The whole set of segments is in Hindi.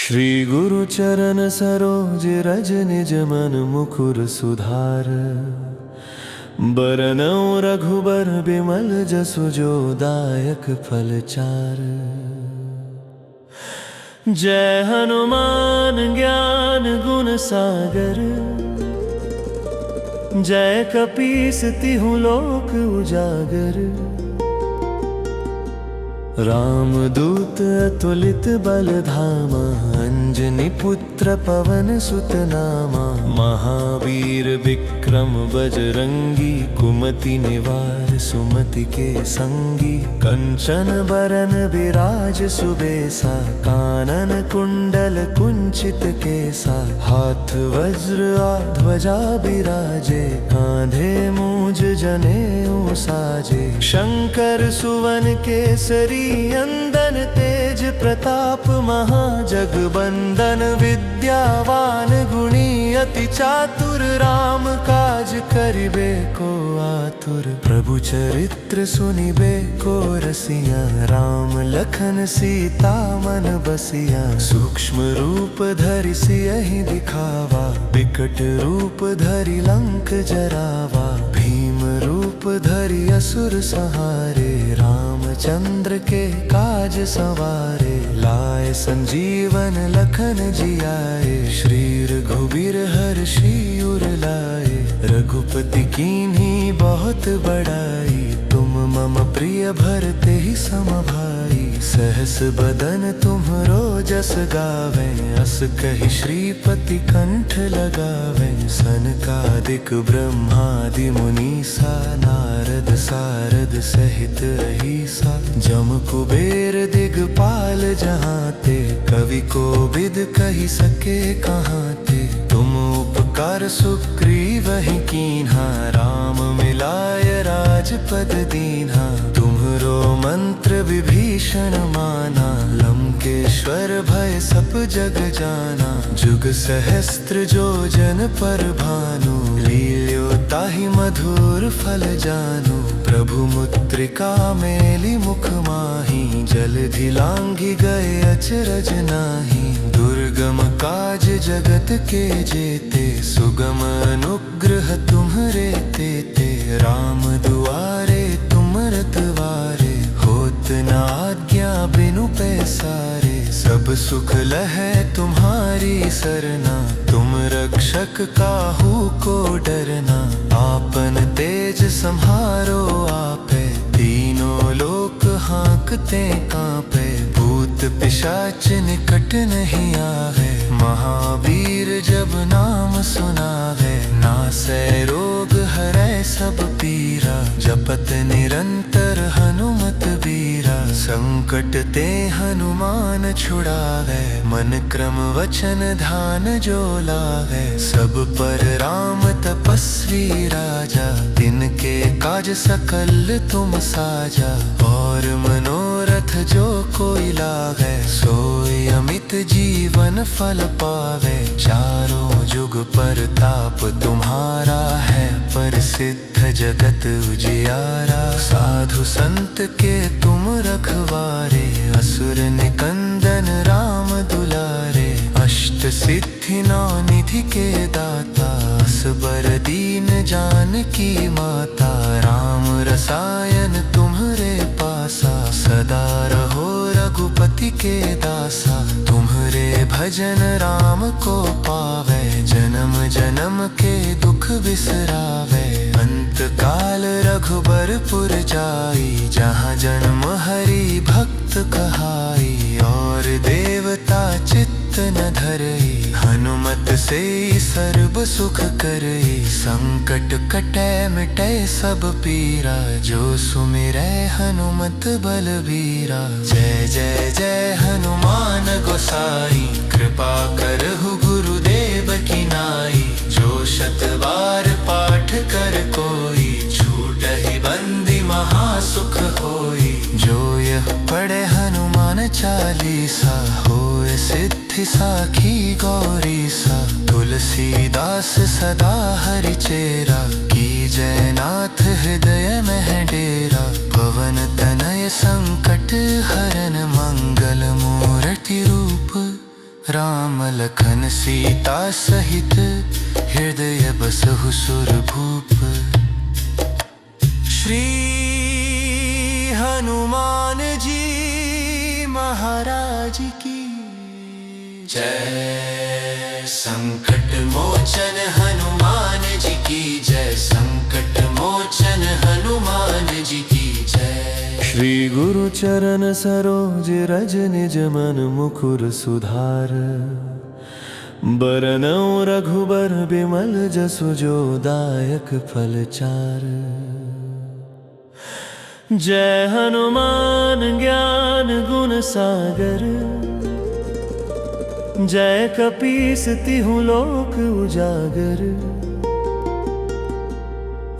श्री गुरु चरण सरोज रज निज मन मुकुर सुधार। बरनउँ रघुबर बिमल जसु जो दायक फल चार। जय हनुमान ज्ञान गुण सागर। जय कपीस तिहुँ लोक उजागर। रामदूत अतुलित बल धामा। अंजनी पुत्र पवन सुत नामा। महावीर विक्रम बजरंगी। कुमति निवार सुमति के संगी। कंचन बरन बिराज सुबेसा। कानन कुंडल कुंचित केसा। हाथ वज्र ध्वजा बिराजे। कांधे मूज जनेऊ साजे। शंकर सुवन केसरी अंदन तेज प्रताप महाजगबंदन। विद्यावान गुणी अति चातुर। राम काज करिबे को आतुर। प्रभु चरित्र सुनिबे को रसिया। राम लखन सीता मन बसिया। सूक्ष्म रूप धरि सियहि दिखावा। विकट रूप धरि लंक जरावा। भीम रूप धरि असुर संहारे। रामचंद्र के काज सवारे। लाए संजीवन लखन जियाए। श्री रघुबीर हर्षि उर लाए। रघुपति कीन्ही बहुत बड़ाई। तुम मम प्रिय भरते ही सम भाई। सहस बदन तुम्हरो जस गावे। अस कहि श्रीपति कंठ लगावे। सनकादिक ब्रह्मादि मुनीसा। नारद सारद सहित अहिसा। जम कुबेर दिगपाल जहांते। कवि कोविद कहि सके कहांते। तुम उपकार सुग्रीवहि कीन्हा। राम मिलाय राजपद दीन्हा। तुम्हरो मंत्र विभीषण माना। लंकेश्वर भय सब जग जाना। जुग सहस्त्र जो जन पर भानु। लील्यो ताहि मधुर फल जानु। प्रभु मुद्रिका मेलि मुख माहि। जलधि लांघि गए अचरज नाहि। दुर्गम काज जगत के जेते। सुगम अनुग्रह तुम्हरे तेते। राम दुआरे तुम रतवारे। होत न आज्ञा बिनु पैसारे। सब सुख लहै तुम्हारी सरना। तुम रक्षक काहू को डरना। आपन तेज सम्हारो आपे। तीनों लोक हांकते कांपे। भूत पिशाच निकट नहीं आवे। महावीर जब नाम सुनावे। नासै रोग हरै सब पीरा। जपत निरंतर हनुमत बीरा। संकट ते हनुमान छुड़ावे। मन क्रम वचन ध्यान जो लावे। सब पर राम तपस्वी राजा। तिनके काज सकल तुम साजा। और मनोरथ जो कोई लावे। सोई अमित जीवन फल पावे। चारों जुग परताप तुम्हारा है। प्रसिद्ध जगत उजियारा। साधु संत के तुम रखवारे। असुर निकंदन राम दुलारे। अष्ट सिद्धि नौ निधि के दाता। असबर दीन जानकी माता। राम रसायन तुम्हरे पासा। सदा रहो रघुपति के दासा। तुम्हरे भजन राम को पावे। जन्म जन्म के दुख बिसरावे। अंत काल रघुबरपुर जाई। जहाँ जन्म हरि भक्त कहाई। और देवता चित्त न धरई। हनुमत से सर्व सुख करई। संकट कटै मिटै सब पीरा। जो सुमिरै हनुमत बलबीरा। जय जय जय हनुमान गोसाई। कृपा करहु गुरुदेव की नाई। जो शत बार पाठ कर कोई। छूटहि बंदी महासुख होई। जो यह पढ़े हनुमान चालीसा। होय सिद्धि साखी गौरीसा। तुलसीदास सदा हरिचेरा। की जय नाथ हृदय में डेरा। पवन तनय संकट हरन। मंगल मूर्ति रूप राम लखन सीता सहित हृदय बसहु सुरभूप। श्री हनुमान जी महाराज की जय। संकट मोचन हनुमान जी की जय। संकट मोचन हनुमान जी की जय। श्री गुरु चरण सरोज रज निज मन मुकुर सुधार। बरनउँ रघुबर बिमल जसु जो दायक फल चार। जय हनुमान ज्ञान गुण सागर। जय कपीस तिहुँ लोक उजागर।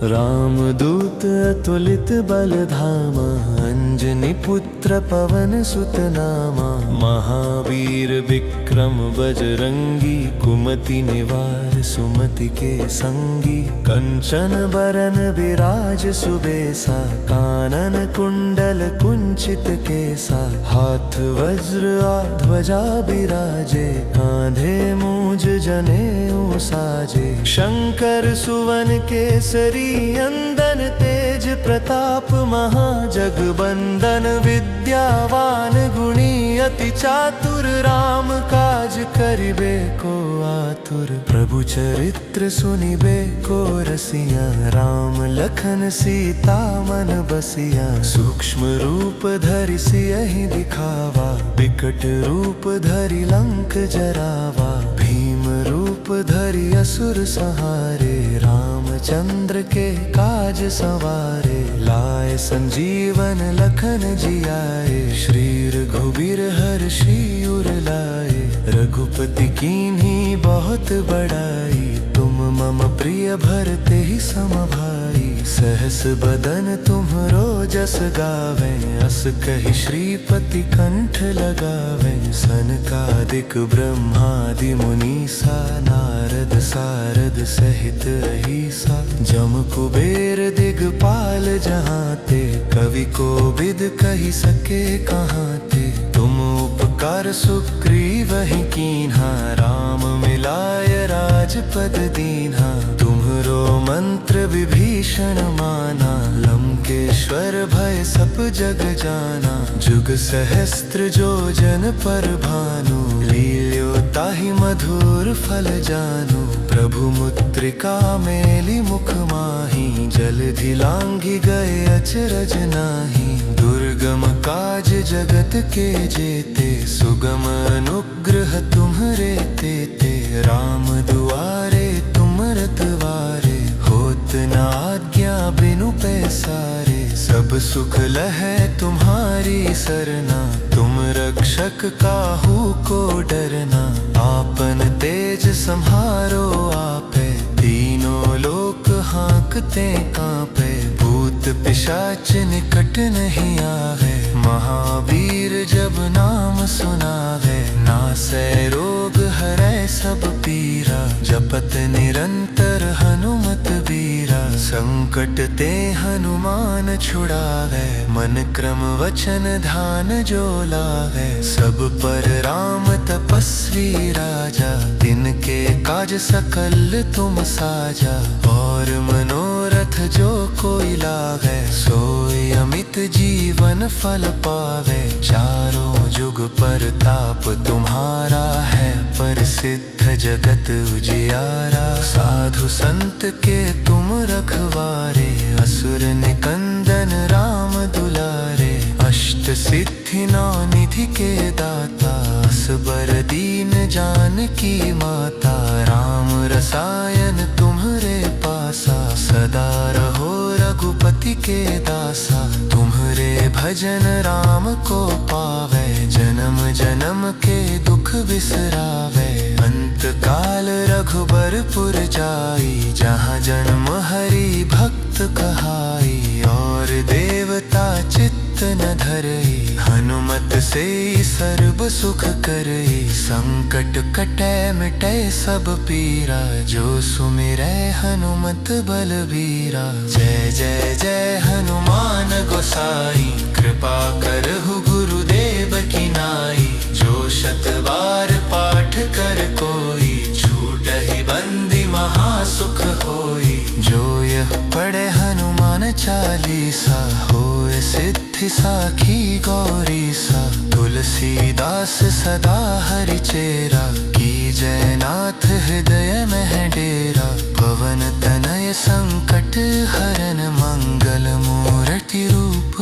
रामदूत अतुलित बल धामा। अंजनी पुत्र पवन सुत नामा। महावीर विक्रम बजरंगी। कुमति निवार सुमति के संगी। कंचन बरन विराज सुबेसा। कानन कुंडल कुंचित केसा। हाथ वज्र ध्वजा बिराजे। कांधे मूंज जनेऊ साजे। शंकर सुवन केसरी अंदन तेज प्रताप महाजगबंदन। विद्यावान गुणी अति चातुर। राम काज करिबे को आतुर। प्रभु चरित्र सुनिबे को रसिया। राम लखन सीता मन बसिया। सूक्ष्म रूप धरि सियहि दिखावा। विकट रूप धरि लंक जरावा। भीम रूप धरि असुर संहारे। रामचंद्र के काज सवारे। लाए संजीवन लखन जियाए। श्री रघुबीर हर्षि उर लाए। रघुपति कीन्ही बहुत बड़ाई। तुम मम प्रिय भरते ही सम भाई। सहस बदन तुम्हरो जस गावे। अस कहि श्रीपति कंठ लगावे। सनकादिक ब्रह्मादि मुनीसा। नारद सारद सहित अहिसा। जम कुबेर दिगपाल जहांते। कवि कोविद कहि सके कहांते। तुम उपकार सुग्रीवहि कीन्हा। राम मिलाय राजपद दीन्हा। तुम्हरो मंत्र विभीषण माना। लंकेश्वर भय सब जग जाना। जुग सहस्त्र जो जन पर भानु। लील्यो ताहि मधुर फल जानु। प्रभु मुद्रिका मेली मुख माही। जलधि लांघि गए अचरज नाही। दुर्गम काज जगत के जेते। सुगम अनुग्रह तुम्हरे तेते। राम दुआरे तुम रतवारे। होत न आज्ञा बिनु पैसारे। सब सुख लहै तुम्हारी सरना। तुम रक्षक काहू को डरना। आपन तेज सम्हारो आपे। तीनों लोक हाँकते कांपे। भूत पिशाच निकट नहीं आवे। महावीर जब नाम सुनावे। नासै रोग हरै सब पीरा। जपत निरंतर हनुमत बीरा। संकट ते हनुमान छुड़ावे। मन क्रम वचन ध्यान जो लावे। सब पर राम तपस्वी राजा। तिनके काज सकल तुम साजा। और मनोरथ जो कोई लावे। सोई अमित जीवन फल पावे। चारों जुग परताप तुम्हारा है। प्रसिद्ध जगत उजियारा। साधु संत के तुम रखवारे। असुर निकंदन राम दुलारे। अष्ट सिद्धि नौ निधि के दाता। असबर दीन जानकी माता। राम रसायन तुम्हरे पासा। सदा रहो रघुपति के दासा। तुम्हरे भजन राम को पावे। जन्म जन्म के दुख बिसरावे। अंत काल रघुबरपुर जाई। जहाँ जन्म हरि भक्त कहाई। और देवता चित्त न धरई। हनुमत से सर्व सुख करई। संकट कटै मिटै सब पीरा। जो सुमिरै हनुमत बलबीरा। जय जय जय हनुमान गोसाई। कृपा करहु गुरुदेव की नाई। जो शतवार पाठ कर कोई, छूट ही बंदी महासुख होई। जो यह पढ़े हनुमान चालीसा, होए सिद्धि साखी गौरी सा। तुलसीदास सदा हरि चेरा, की जयनाथ हृदय में डेरा। पवन तनय संकट हरन, मंगल मूर्ति रूप।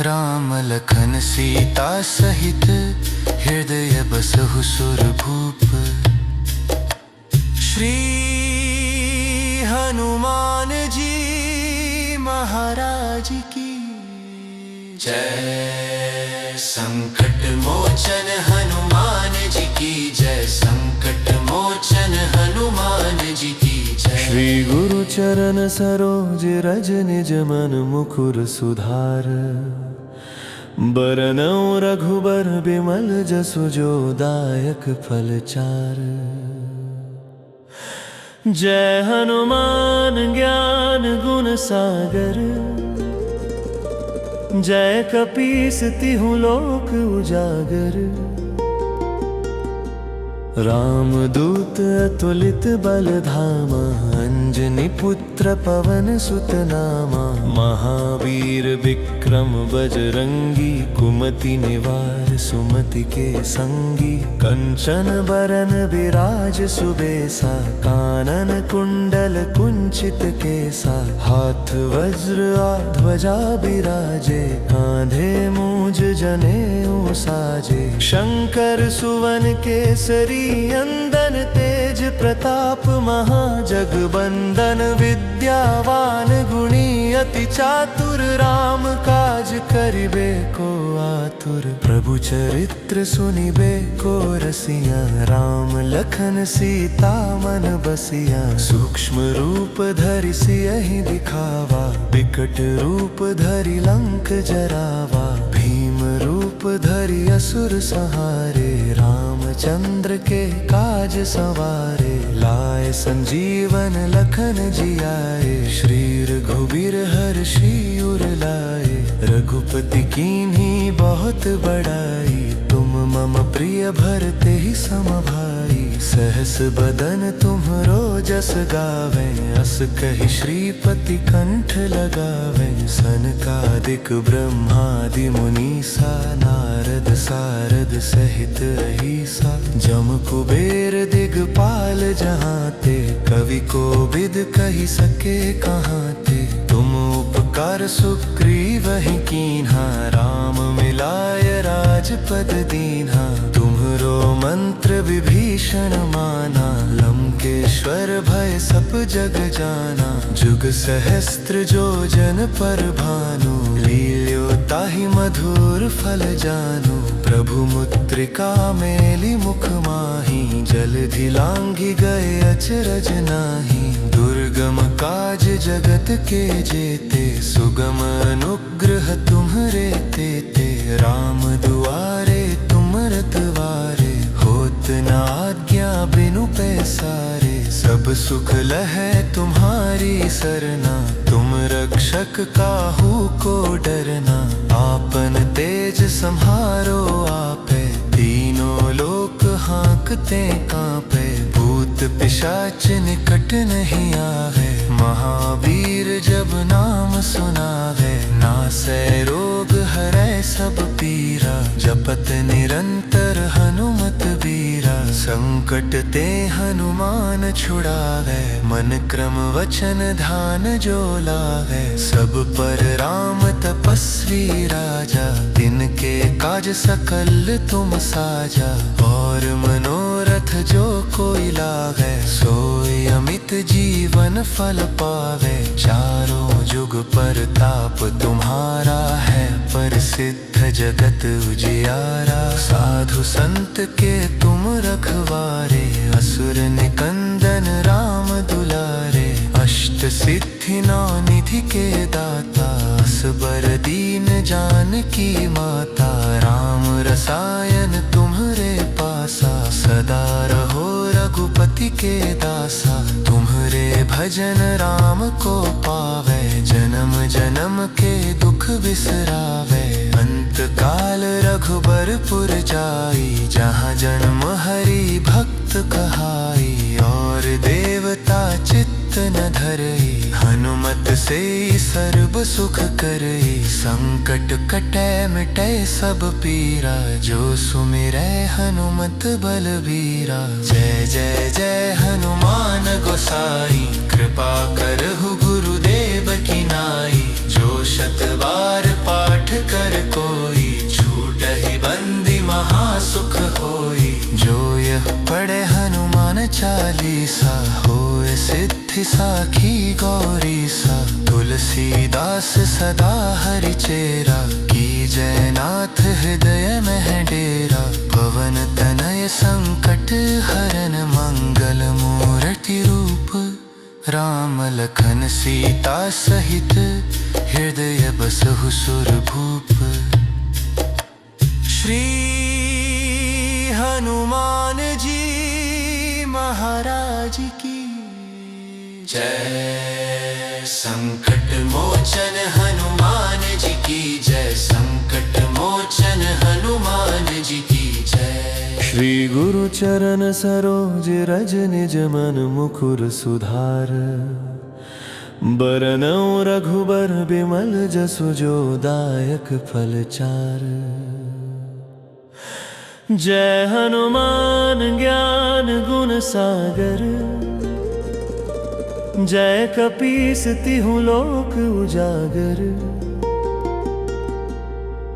राम लखन सीता सहित, हृदय बसहु सुरभूप। श्री हनुमान जी महाराज की जय। संकट मोचन हनुमान जी की जय। संकट मोचन हनुमान जी की जय। श्री गुरु चरण सरोज रज निज मन मुकुर सुधार। बरनउँ रघुबर बिमल जसु जो दायक फल चार। जय हनुमान ज्ञान गुण सागर, जय कपीस तिहुँ लोक उजागर। रामदूत अतुलित बल धामा, अंजनी पुत्र पवन सुत नामा। महावीर विक्रम बजरंगी, कुमति निवार सुमति के संगी। कंचन बरन विराज सुबेसा, कानन कुंडल कुंचित केसा। हाथ वज्र ध्वजा बिराजे, कांधे मूज जनेऊ साजे। शंकर सुवन केसरी, अंदन तेज प्रताप महाजगबंदन। विद्यावान गुणी अति चातुर, राम काज करिबे को आतुर। प्रभु चरित्र सुनिबे को रसिया, राम लखन सीता मन बसिया। सूक्ष्म रूप धरि सियहि दिखावा, विकट रूप धरि लंक जरावा। भीम रूप धरि असुर संहारे, रामचंद्र के काज सवारे। लाए संजीवन लखन जियाए, श्री रघुबीर हर्षि उर लाए। रघुपति कीन्ही बहुत बड़ाई, तुम मम प्रिय भरते ही सम भाई। सहस बदन तुम्हरो जस गावे, अस कहि श्रीपति कंठ लगावे। सनकादिक ब्रह्मादि मुनीसा, नारद सारद सहित अहीसा। जम कुबेर दिगपाल जहाँते, कवि कोविद कहि सके कहाँते। तुम उपकार सुग्रीवहि कीन्हा, राम मिलाय राजपद दीन्हा। तुम्हरो मंत्र विभीषण माना, लंकेश्वर भय सब जग जाना। जुग सहस्त्र जो जन पर भानु, लील्यो ताहि मधुर फल जानू। प्रभु मुद्रिका मेली मुख माही, जलधि लांघि गए अचरज नाही। दुर्गम काज जगत के जेते, सुगम अनुग्रह तुम्हरे तेते। राम दुआरे तुम रतवारे, होत न आज्ञा बिनु पैसारे। सब सुख लहै तुम्हारी सरना, तुम रक्षक काहू को डरना। आपन तेज सम्हारो आपे, तीनों लोक हाँकते कांपे। भूत पिशाच निकट नहीं आवे, महावीर जब नाम सुनावे। नासै रोग हरै सब पीरा, जपत निरंतर हनुमत बीरा। संकट ते हनुमान छुड़ावे, मन क्रम वचन ध्यान जो लावे। सब पर राम तपस्वी राजा, तिनके काज सकल तुम साजा। और मनोरथ जो कोई लावे, सोई अमित जीवन फल पावे। चारों जुग परताप तुम्हारा है, प्रसिद्ध जगत उजियारा। साधु संत के तुम रखवारे, असुर निकंदन राम दुलारे। अष्ट सिद्धि नौ निधि के दाता, असबर दीन जानकी माता। राम रसायन तुम्हरे पासा, सदा रहो रघुपति के दासा, तुम्हारे भजन राम को पावे, जन्म जन्म के दुख बिसरावे। अंत काल रघुबरपुर जाई, जहाँ जन्म हरि भक्त कहाई, और देवता चित्त न धरई, हनुमत से सर्व सुख करई। संकट कटे मिटे सब पीरा, जो सुमिरै हनुमत बलबीरा। जय जय जय हनुमान गोसाई, कृपा करहु गुरुदेव की नाई। जो शत बार पाठ कर कोई, छूटहि बंदी महासुख होई। जो यह पढ़े हनुमान चालीसा, होए सिद्धि साखी गौरीसा। तुलसीदास सदा हरि चेरा, की जय नाथ हृदय में डेरा। पवन तनय संकट हरन, मंगल मूर्ति रूप, राम लखन सीता सहित, हृदय बसहु सुरभूप। श्री हनुमान जी महाराज की जय। संकट मोचन हनुमान जी की जय, संकट मोचन हनुमान जी की जय। श्री गुरु चरण सरोज रज निज मन मुकुर सुधार, बरनउँ रघुबर बिमल जसु जो दायक फल चार। जय हनुमान ज्ञान गुण सागर, जय कपीस तिहु लोक उजागर।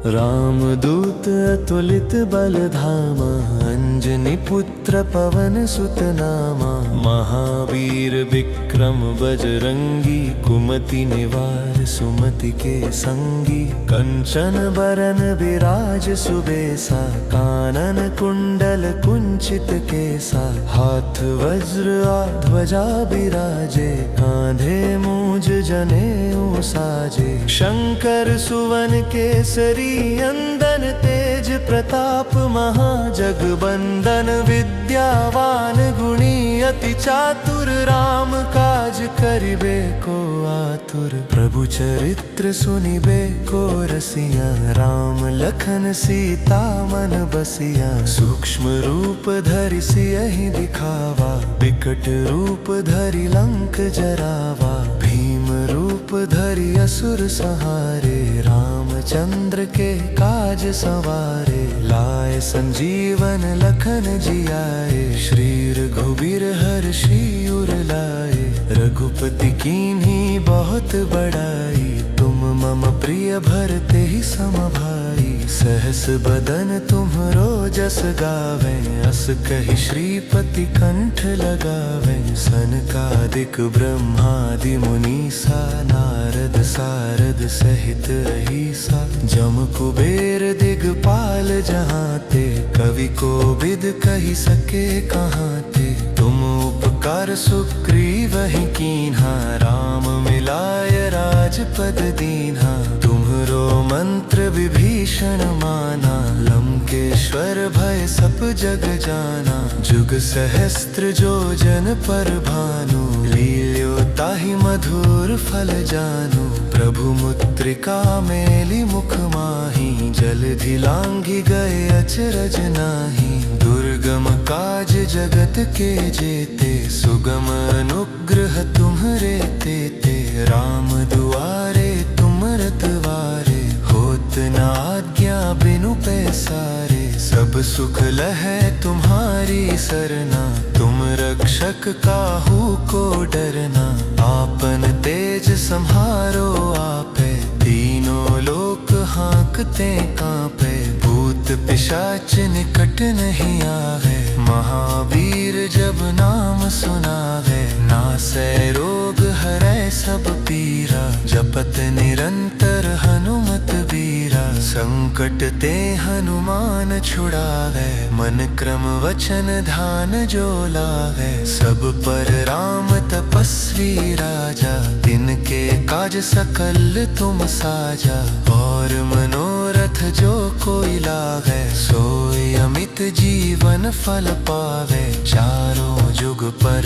राम दूत अतुलित बल धामा, अंजनी पुत्र पवन सुत नामा। महावीर विक्रम बजरंगी, कुमति निवार सुमति के संगी। कंचन बरन विराज सुबेसा, कानन कुंडल कुंचित केसा। हाथ वज्र ध्वजा बिराजे, कांधे मूंज जनेऊ साजे। शंकर सुवन केसरी अंदन, तेज प्रताप महाजगबंदन। विद्यावान गुणी अति चातुर, राम काज करिबे को आतुर। प्रभु चरित्र सुनिबे को रसिया, राम लखन सीता मन बसिया। सूक्ष्म रूप धरि सियहि दिखावा, विकट रूप धरि लंक जरावा। भीम रूप धरि असुर संहारे, रामचंद्र के काज सवारे। लाए संजीवन लखन जियाए, श्री रघुबीर हर्षि उर लाए। रघुपति कीन्ही बहुत बड़ाई, तुम मम प्रिय भरते ही सम भाई। सहस बदन तुम्हरो जस गावे, अस कहि श्रीपति कंठ लगावे। सनकादिक ब्रह्मादि मुनीसा, नारद सारद सहित अहिसा। जम कुबेर दिगपाल जहाँ ते, कवि कोविद कहि सके कहाँ ते। तुम उपकार सुग्रीवहि कीन्हा, राम मिलाय राजपद दीन्हा। तुम्हरो मंत्र विभीषण माना, लंकेश्वर भय सब जग जाना। जुग सहस्त्र जो जन पर भानु, लील्यो ताहि मधुर फल जानु। प्रभु मुद्रिका मेली मुख माहि, जलधि लांघि गए अचरज नाहि। दुर्गम काज जगत के जेते, सुगम अनुग्रह तुम्हरे तेते। राम दुआरे तुम रतवारे, होत न आज्ञा बिनु पैसारे। सब सुख लहै तुम्हारी सरना, तुम रक्षक काहू को डरना। आपन तेज सम्हारो आपे, तीनों लोक हाँकते कांपे। भूत पिशाच निकट नहीं आवे, महावीर जब नाम सुनावे। नासै रोग हरै सब पीरा, जपत निरंतर हनुमत बीरा। संकट ते हनुमान छुड़ावे, मन क्रम वचन ध्यान जो लावे। सब पर राम तपस्वी राजा, तिनके काज सकल तुम साजा। और मनोरथ जो कोई लावे, सोई अमित जीवन फल पावे। चारों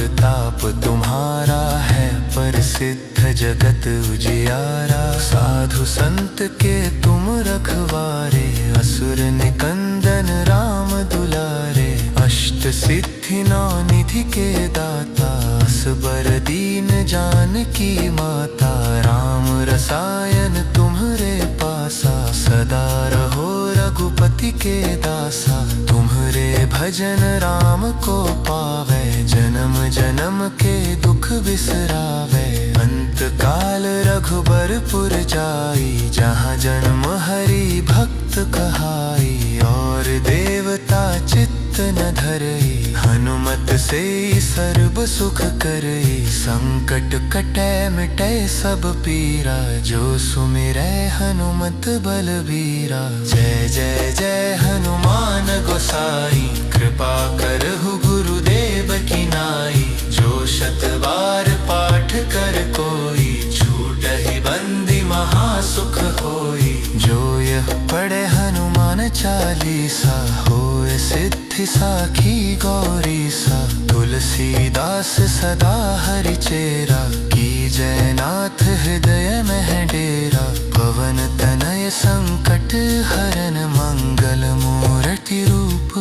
प्रताप तुम्हारा है प्रसिद्ध जगत उजियारा। साधु संत के तुम रखवारे, असुर निकंदन राम दुलारे। अष्ट सिद्धि नौ निधि के दाता, असबर दीन जानकी माता। राम रसायन तुम्हरे पासा, सदा रहो रघुपति के दासा। तुम्हरे भजन राम को पावे, जन्म जन्म के दुख बिसरावे। अंत काल रघुबरपुर जाई, जहाँ जन्म हरि भक्त कहाई। और देवता चित्त न धरई, हनुमत से सर्व सुख करई। संकट कटै मिटै सब पीरा, जो सुमिरै हनुमत बलबीरा। जय जय जय हनुमान गोसाई, कृपा करहु गुरुदेव की नाई। जो शत बार पाठ कर कोई, छूटहि बंदी महासुख होई। जो यह पढ़े हनुमान चालीसा, होए सिद्धि साखी गौरीसा। तुलसीदास सदा हरि चेरा, की जय नाथ हृदय में डेरा। पवन तनय संकट हरन, मंगल मूर्ति रूप।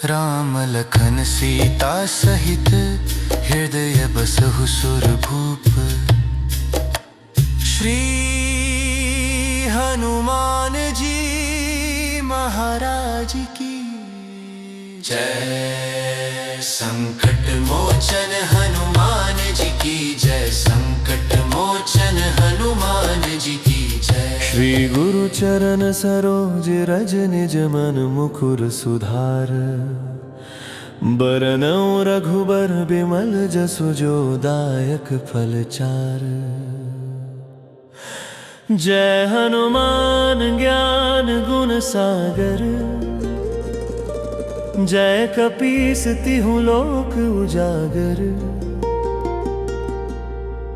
राम लखन सीता सहित, हृदय बसहु सुरभूप। श्री हनुमान जी महाराज की जय। संकट मोचन हनुमान जी की जय। संकट मोचन हनुमान जी की जय। श्री गुरु चरण सरोज रज निज मन मुकुर सुधार। बरनौ रघुबर बिमल जसु जो दायक फल चार। जय हनुमान ज्ञान गुण सागर, जय कपीस तिहु लोक उजागर।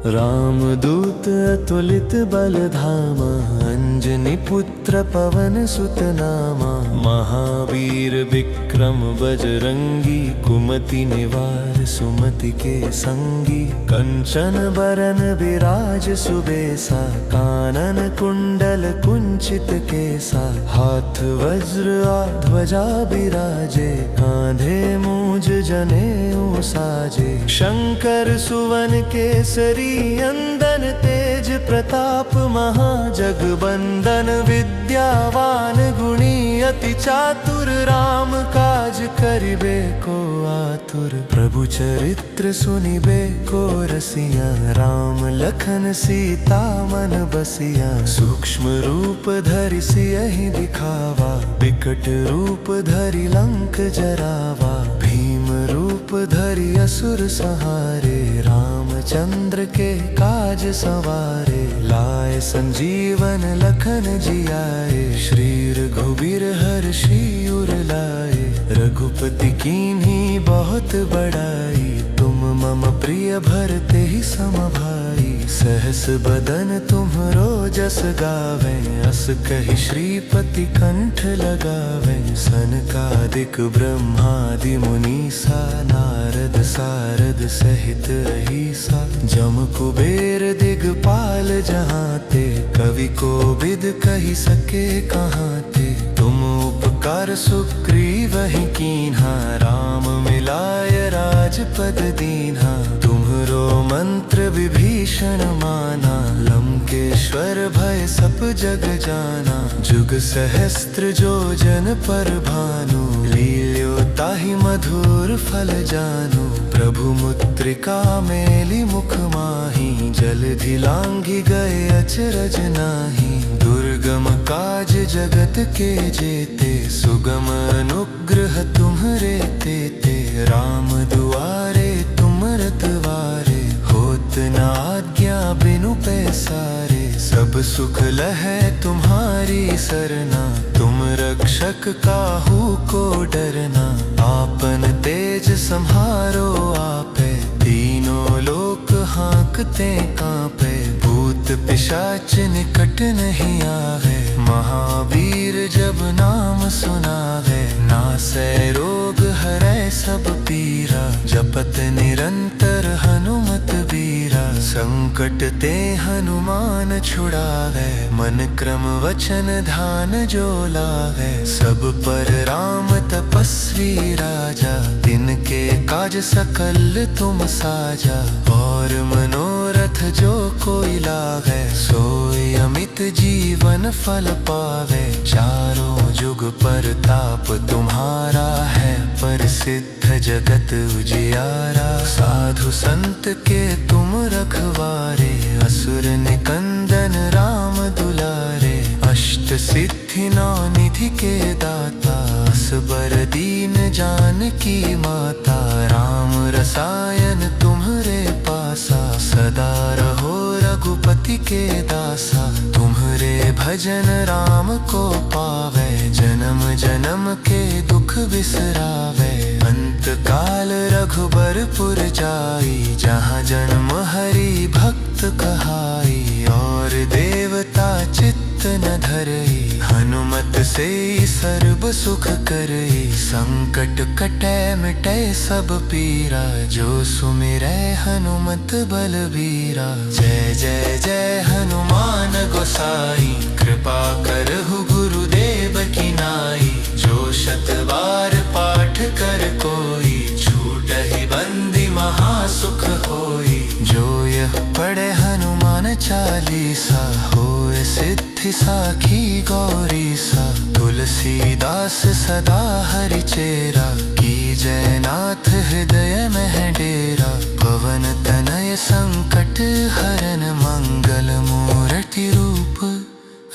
राम दूत अतुलित बल धामा, अंजनी पुत्र पवन सुत नामा। महावीर विक्रम बजरंगी, कुमति निवार सुमति के संगी। कंचन बरन विराज सुबेसा, कानन कुंडल कुंचित केसा। हाथ वज्र ध्वजा बिराजे, कांधे मूंज जनेऊ साजे। शंकर सुवन केसरी, अंदन तेज प्रताप महाजगबंदन। विद्यावान गुणी अति चातुर, राम काज करिबे को आतुर। प्रभु चरित्र सुनिबे को रसिया, राम लखन सीता मन बसिया। सूक्ष्म रूप धरि सियहि दिखावा, विकट रूप धरि लंक जरावा। भीम रूप धरि असुर संहारे, रामचंद्र के काज सवारे। लाए संजीवन लखन जियाए, श्री रघुबीर हर्षि उर लाए। रघुपति कीन्ही बहुत बड़ाई, तुम मम प्रिय भरते ही सम भाई। सहस बदन तुम्हरो जस गावे, अस कहि श्रीपति कंठ लगावे। सनकादिक ब्रह्मादि मुनीसा, नारद सारद सहित अहीसा। जम कुबेर दिगपाल जहाँते, कवि कोविद कहि सके कहाँते। तुम उपकार सुग्रीवहि कीन्हा, राम मिलाय राजपद दीन्हा। तुम्हरो मंत्र विभीषण माना, लंकेश्वर भय सब जग जाना। जुग सहस्त्र जो जन पर भानु, लील्यो ताहि मधुर फल जानु। प्रभु मुद्रिका मेली मुख माही, जलधि लांघि गए अचरज नाही। दुर्गम काज जगत के जेते, सुगम अनुग्रह तुम्हरे तेते। राम दुआरे तुम रतवारे, होत न आज्ञा बिनु पैसारे। सब सुख लहै तुम्हारी सरना, तुम रक्षक काहू को डरना। आपन तेज सम्हारो आपे, तीनों लोक हाँकते कांपे। भूत भूत पिशाच निकट नहीं आवे, महावीर जब नाम सुनावे, नासै रोग हरै सब पीरा, जपत निरंतर हनुमत बीरा, संकट ते हनुमान छुड़ावे, मन क्रम वचन ध्यान जो लावे, सब पर राम तपस्वी राजा, तिनके काज सकल तुम साजा, और मनोरथ जो कोई लावे, सोई अमित जीवन फल पावे, चारों जुग परताप तुम्हारा है, प्रसिद्ध जगत उजियारा, साधु संत के तुम रखवारे, असुर निकंदन राम दुलारे, अष्ट सिद्धि नौ निधि के दाता, असबर दीन जानकी माता, राम रसायन तुम्हरे पासा, सदा रहो रघुपति के दासा, तुम्हरे भजन राम को पावे, जन्म जन्म के दुख बिसरावे, अंत काल रघुबरपुर जाई, जहाँ जन्म हरि भक्त कहाई, और देवता चित्त न धरई, हनुमत से सर्व सुख करई, संकट कटै मिटै सब पीरा, जो सुमिरै हनुमत बलबीरा, जय जय जय हनुमान गोसाई, कृपा करहु गुरुदेव की नाई, जो शत बार पाठ कर कोई, छूटहि बंदी महासुख होई, जो यह पढ़े हनुमान चालीसा, होए सिद्धि साखी गौरी सा, तुलसीदास सदा हरि चेरा, की जय नाथ हृदय में डेरा, पवन तनय संकट हरन, मंगल मूर्ति रूप,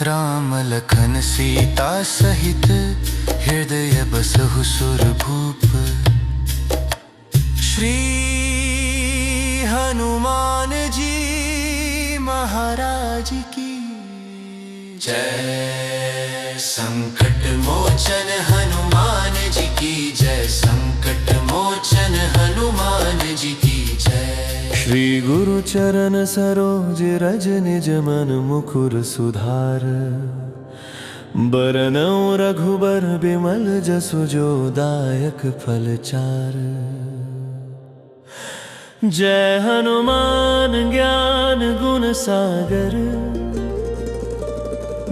राम लखन सीता सहित, हृदय बसहु सुरभूप। श्री हनुमान जी महाराज की जय, संकट मोचन हनुमान जी की जय, संकट मोचन हनुमान जी की जय। श्री गुरु चरण सरोज रज निज मन मुकुर सुधार, बरनउँ रघुबर बिमल जसु जो दायक फल चार, जय हनुमान ज्ञान गुण सागर,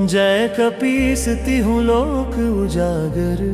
जय कपीस तिहु लोक उजागर,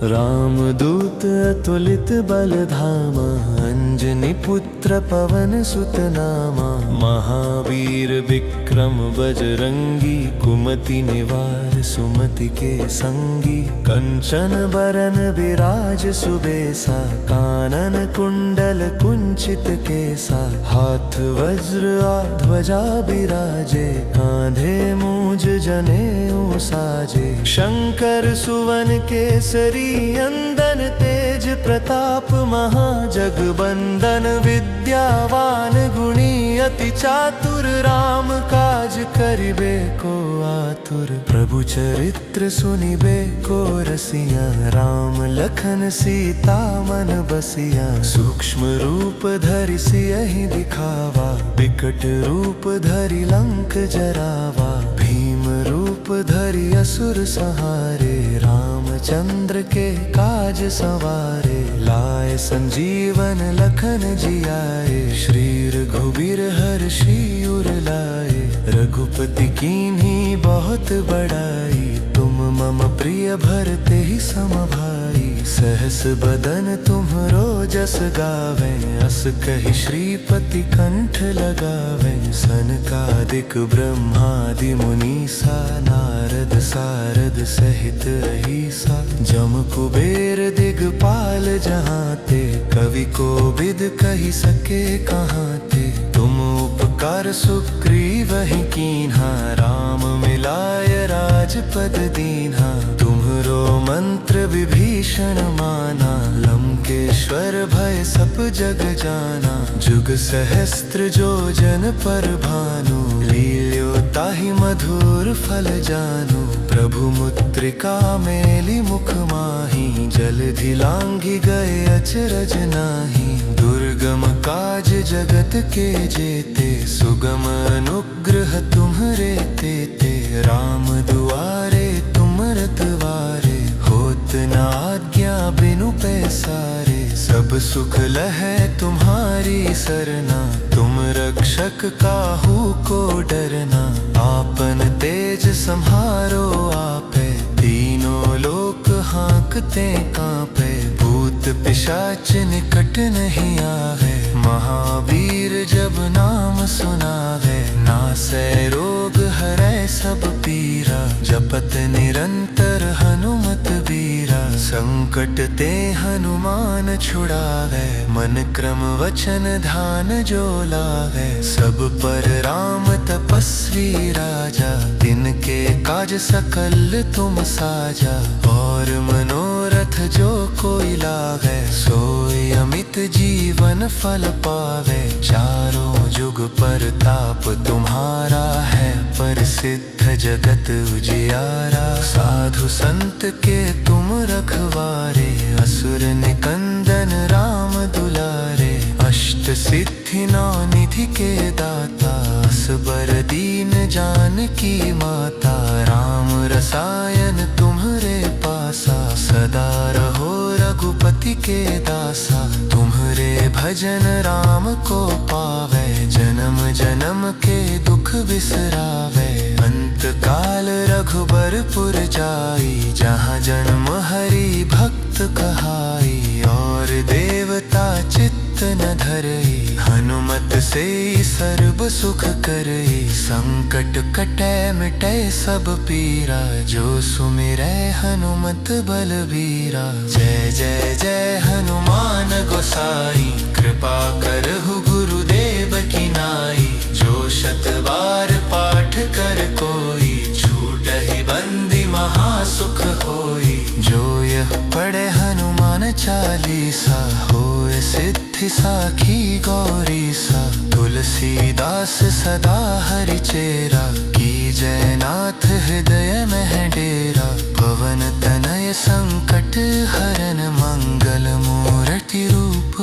राम दूत अतुलित बल धामा, अंजनी पुत्र पवन सुत नामा, महावीर विक्रम बजरंगी, कुमति निवार सुमति के संगी, कंचन बरन विराज सुबेसा, कानन कुंडल कुंचित केसा, हाथ वज्र ध्वजा बिराजे, कांधे मूज जनेऊ साजे, शंकर सुवन केसरी अंदन, तेज प्रताप महाजगबंदन, विद्यावान गुणी अति चातुर, राम काज करिबे को आतुर, प्रभु चरित्र सुनिबे को रसिया, राम लखन सीता मन बसिया, सूक्ष्म रूप धरि सियहि दिखावा, विकट रूप धरि लंक जरावा, भीम रूप धरि असुर संहारे, रामचंद्र के काज सवारे, लाए संजीवन लखन जियाए, श्री रघुबीर हर्षि उर लाए, रघुपति कीन्ही बहुत बड़ाई, तुम मम प्रिय भरते ही सम भाई, सहस बदन तुम्हरो जस गावे, अस कहि श्रीपति कंठ लगावे, सनकादिक ब्रह्मादि मुनीसा, नारद सारद सहित अहिसा, जम कुबेर दिगपाल जहाँ ते, कवि कोविद कहि सके कहाँ ते, तुम उपकार सुग्रीवहि कीन्हा, राम मिलाय राजपद दीन्हा, तुम्हरो मंत्र विभीषण माना, लंकेश्वर भय सब जग जाना, जुग सहस्त्र जो जन पर भानु, लील्यो ताहि मधुर फल जानु, प्रभु मुद्रिका मेली मुख माही, जलधि लांघि गए अचरज नाही, दुर्ग दुर्गम काज जगत के जेते, सुगम अनुग्रह तुम्हरे तेते। राम दुआरे तुम रतवारे, होत न आज्ञा बिनु पैसारे। सब सुख लहै तुम्हारी सरना, तुम रक्षक काहू को डरना। आपन तेज सम्हारो आपे, तीनों लोक हाँकते कांपे। भूत पिशाच निकट नहीं आवे, महावीर जब नाम सुनावे। नासै रोग हरै सब पीरा, जपत निरंतर हनुमत बीरा। संकट ते हनुमान छुड़ावे, मन क्रम वचन ध्यान जो लावे। सब पर राम तपस्वी राजा, तिनके काज सकल तुम साजा। और मनोरथ जो कोई लावे, सोई अमित जीवन फल पावे। चारों जुग परताप तुम्हारा है, प्रसिद्ध जगत उजियारा। साधु संत के तुम रखवारे, असुर निकंदन राम दुलारे। अष्ट सिद्धि नौ निधि के दाता, असबर दीन जानकी माता। राम रसायन तुम्हरे पासा, सदा रहो रघुपति के दासा। तुम्हरे भजन राम को पावे, जन्म जन्म के दुख बिसरावे। अंत काल रघुबरपुर जाई, जहाँ जन्म हरि भक्त कहाई। और देवता चित्त न धरई, हनुमत से सर्व सुख करई। संकट कटै मिटै सब पीरा, जो सुमिरै हनुमत बलबीरा। जय जय जय हनुमान गोसाई, कृपा करहु गुरुदेव की नाई। जो शत बार पाठ कर कोई, छूटहि बंदी महासुख होई। जो यह पढ़े हनुमान चालीसा, होय सिद्धि साखी गौरीसा। तुलसीदास सदा हरि चेरा, की जय नाथ हृदय में डेरा। पवन तनय संकट हरन, मंगल मूर्ति रूप।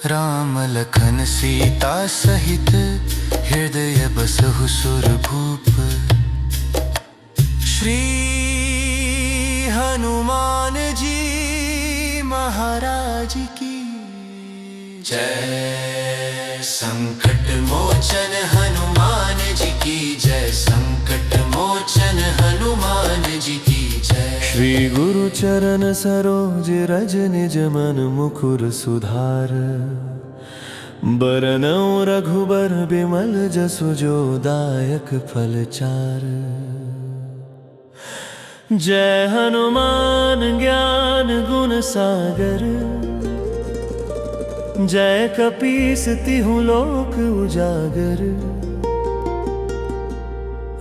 राम लखन सीता सहित, हृदय बसहु सुरभूप। श्री हनुमान जी महाराज की जय। संकट मोचन हनुमान जी की जय, संकट मोचन हनुमान जी की जय। श्री गुरु चरण सरोज रज निज मन मुकुर सुधार। बरनउँ रघुबर बिमल जसु जो दायक फल चार। जय हनुमान ज्ञान गुण सागर, जय कपीस तिहु लोक उजागर।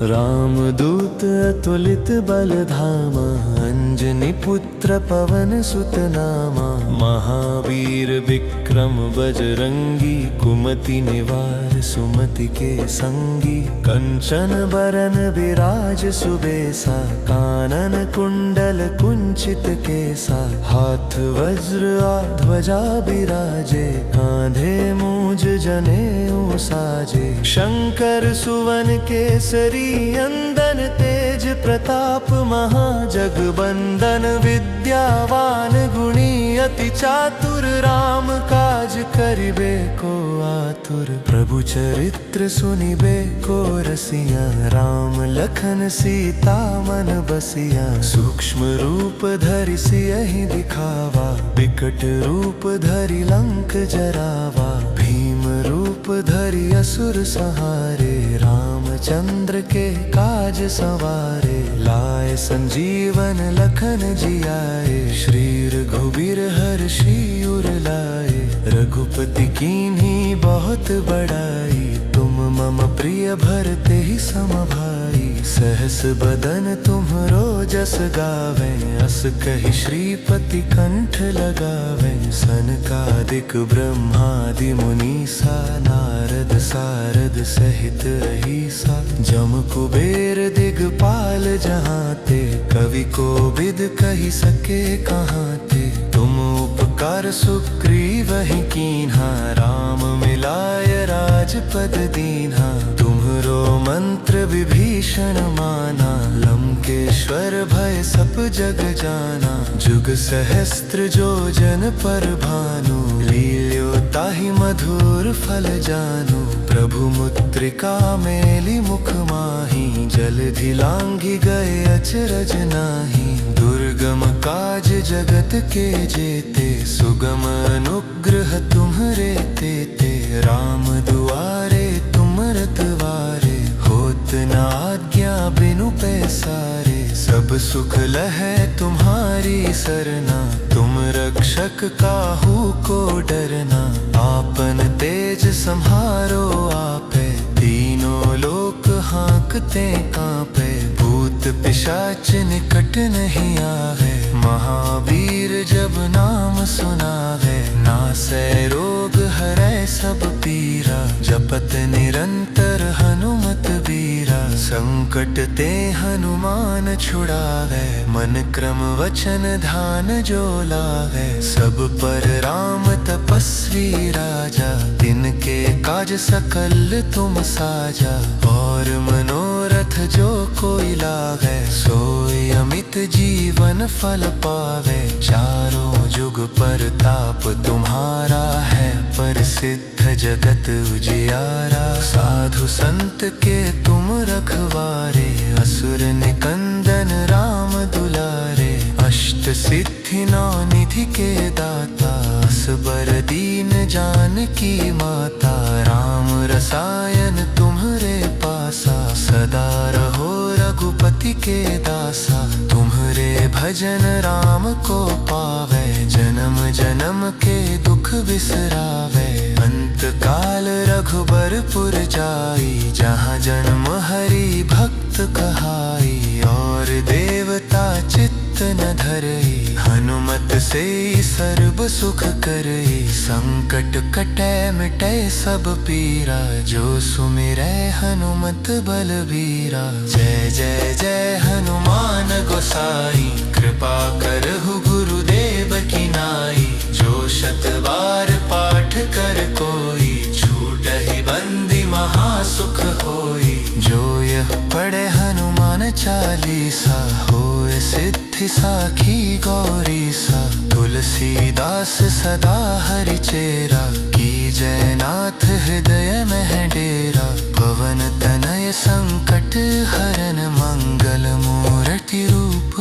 राम दूत अतुलित बल धामा, अंजनी पुत्र पवन सुत नामा। महावीर विक्रम बजरंगी, कुमति निवार सुमति के संगी। कंचन बरन विराज सुबेसा, कानन कुंडल कुंचित केसा। हाथ वज्र ध्वजा बिराजे, कांधे मूंज जनेऊ साजे। शंकर सुवन केसरी अंदन, तेज प्रताप महाजगबंदन। विद्यावान गुणी अति चातुर, राम काज करिबे को आतुर। प्रभु चरित्र सुनिबे को रसिया, राम लखन सीता मन बसिया। सूक्ष्म रूप धरि सियहि दिखावा, विकट रूप धरि लंक जरावा। भीम रूप धरि असुर संहारे, रामचंद्र के काज सवारे। लाए संजीवन लखन जियाए, श्री रघुबीर हर्षि उर लाए। रघुपति कीन्ही बहुत बड़ाई, तुम मम प्रिय भरते ही सम भाई। सहस बदन तुम्हरो जस गावे, अस कहि श्रीपति कंठ लगावे। सनकादिक ब्रह्मादि मुनीसा, नारद सारद सहित अहिसा। जम कुबेर दिगपाल जहाँ ते, कवि को बिद कहि सके कहाँ ते। तुम उपकार उपकार सुग्रीव ही कीन्हा, राम मिलाय राजपद दीन्हा। तुम्हरो मंत्र विभीषण माना, लंकेश्वर भय सब जग जाना। जुग सहस्त्र जो जन पर भानु, लील्यो ताहि मधुर फल जानु। प्रभु मुद्रिका मेली मुख माही, जलधि लांघि गए अचरज नाही। दुर्गम काज जगत के जेते, सुगम अनुग्रह तुम्हरे तेते। राम दुआरे तुम रतवारे, होत न आज्ञा बिनु पैसारे। सब सुख लहै तुम्हारी सरना, तुम रक्षक काहू को डरना। आपन तेज सम्हारो आपे, तीनों लोक हाँकते कांपे। भूत पिशाच निकट नहीं आवे, महावीर जब नाम सुनावे। नासै रोग हरै सब पीरा, जपत निरंतर हनुमत बीरा। संकट ते हनुमान छुड़ावे, मन क्रम वचन ध्यान जो लावे। सब पर राम तपस्वी राजा, तिनके काज सकल तुम साजा। और मनोरथ जो कोई लावे, सोई अमित जीवन फल पावे। चारों जुग परताप तुम्हारा है, प्रसिद्ध जगत उजियारा। साधु संत के तुम रखवारे, असुर निकंदन राम दुलारे। अष्ट सिद्धि नौ निधि के दाता, असबर दीन जानकी माता। राम रसायन तुम्हरे पासा, सदा रहो रघुपति के दासा। तुम्हरे भजन राम को पावे, जन्म जन्म के दुख बिसरावे। अंत काल रघुबरपुर जाई, जहाँ जन्म हरि भक्त कहाई। और देवता चित्त न धरई, हनुमत से सर्व सुख करई। संकट कटै मिटै सब पीरा, जो सुमिरै हनुमत बलबीरा। जय जय जय हनुमान गोसाई, कृपा करहु गुरुदेव की नाई। जो शत बार पाठ कर कोई, छूटहि बंदी महासुख होई। जो यह पढ़े हनुमान चालीसा, होय सिद्धि साखी गौरीसा। तुलसीदास सदा हरि चेरा, कीजय नाथ हृदय मह डेरा। पवन तनय संकट हरन, मंगल मूर्ति रूप।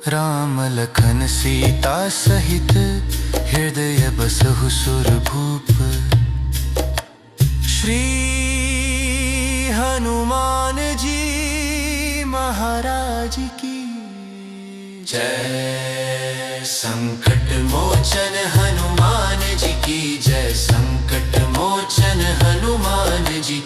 राम लखन सीता सहित, हृदय बसहु सुरभूप। श्री हनुमान जी महाराज की जय। संकट मोचन हनुमान जी की जय, संकट मोचन हनुमान जी